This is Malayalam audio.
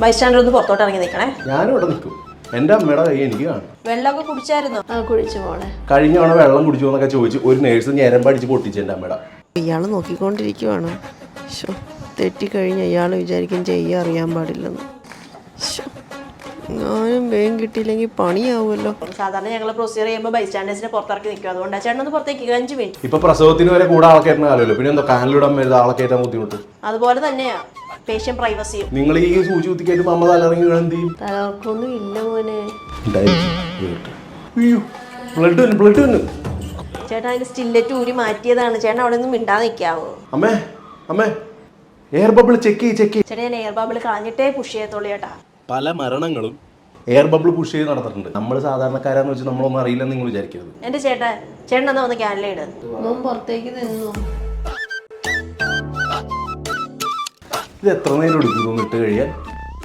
ബൈസ്റ്റാൻഡർ ഒന്ന് പുറത്തോട്ട് ഇറങ്ങി നിൽക്കണേ. ഞാനും ഇവിടെ നിൽക്കും. എൻ്റെ അമ്മയുടെ കൈ എനിക്ക് കാണും. വെള്ളമൊക്കെ കുടിച്ചായിരുന്നോ? കുടിച്ചു മോളെ. കഴിഞ്ഞ തവണ വെള്ളം കുടിച്ചു എന്നൊക്കെ ചോദിച്ചു ഒരു നേഴ്സ് ഞരമ്പ് അടിച്ച് പൊട്ടിച്ചു എൻ്റെ അമ്മയുടെ. ഇയാൾ നോക്കിക്കൊണ്ടിരിക്കുവാണ്. തെറ്റിക്കഴിഞ്ഞ് ഇയാൾ വിചാരിക്കും ചെയ്യാൻ അറിയാൻ പാടില്ലെന്ന്. ഞാനും വേഗം കിട്ടിയില്ലെങ്കിൽ പണിയാവുമല്ലോ. സാധാരണ ഞങ്ങൾ പ്രൊസീജിയർ ചെയ്യുമ്പോൾ ബൈസ്റ്റാൻഡേഴ്സിനെ പുറത്തിറക്കി നിൽക്കും. അതുകൊണ്ട് ചേട്ടൻ ഒന്ന് പുറത്തേക്ക് 5 മിനിറ്റ്. ഇപ്പൊ പ്രസവത്തിന് വരെ കൂടെ ആൾക്കേറ്റുന്ന കാലമല്ലോ, പിന്നെ എന്താ കാലിലിടാൻ വരുന്നത് ആളെ കയറ്റാൻ ബുദ്ധിമുട്ട്. അതുപോലെ തന്നെയാ പേഷ്യൻ പ്രൈവസിയും. നിങ്ങൾ ഈ സൂചി കുത്തിക്കയറ്റുമ്പോൾ അമ്മ തലയിറങ്ങി എന്ത് ചെയ്യും? തലവർക്കൊന്നും ഇല്ല മോനെ. ബ്ലഡ് ചേട്ടാ അതിന്റെ സ്റ്റില്ലറ്റ് ഊരി മാറ്റിയതാണ്. ചേട്ടൻ അവിടെ ഒന്നും മിണ്ടാതെ നിൽക്കാവോ? അമ്മേ അമ്മേ എയർ ബബിൾ ചെക്ക് ചേട്ടാ ഞാൻ എയർ ബബിൾ കളഞ്ഞിട്ടേ പുഷ് ചെയ്യത്തുള്ളൂ ചേട്ടാ. പല മരണങ്ങളും എയർ ബബിൾ പുഷ് ചെയ്ത് നടന്നിട്ടുണ്ട്. നമ്മൾ സാധാരണക്കാരാന്ന് വെച്ച് നമ്മളൊന്നും അറിയില്ലെന്ന് നിങ്ങൾ വിചാരിക്കരുത്. എന്റെ ചേട്ടൻ എന്നാ വന്ന് ക്യാനിലിട്. മോൻ പുറത്തേക്ക് നിന്നു. ഇത് എത്ര നേരം എടുക്കുന്നു ഇട്ട് കഴിയാൻ?